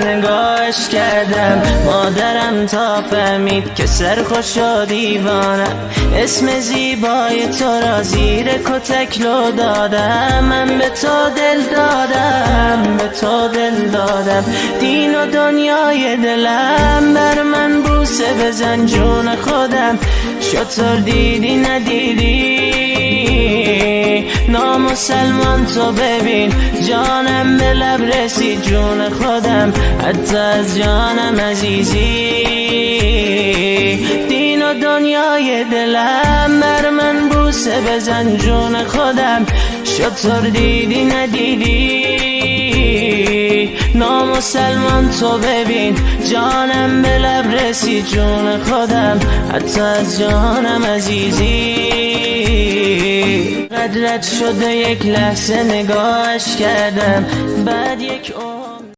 نگاهش کردم مادرم تا فهمید که سرخوش و دیوانم. اسم زیبای تو را زیر کتک لو دادم. من به تو دل دادم، به تو دل دادم. دین و دنیای دلم بر من بوسه بزن جون خودم. شطور دیدی ندیدی نامسلمان تو ببین جانم به لب رسید جون خودم. حتی از جانم عزیزی دین و دنیای دلم بر من بوسه بزن جون خودم. شطور دیدی ندیدی نامسلمان تو ببین جانم به لب رسید جون خودم. حتی از جانم عزیزی قدرت شده یک لحظه نگاهش کردم بعد یک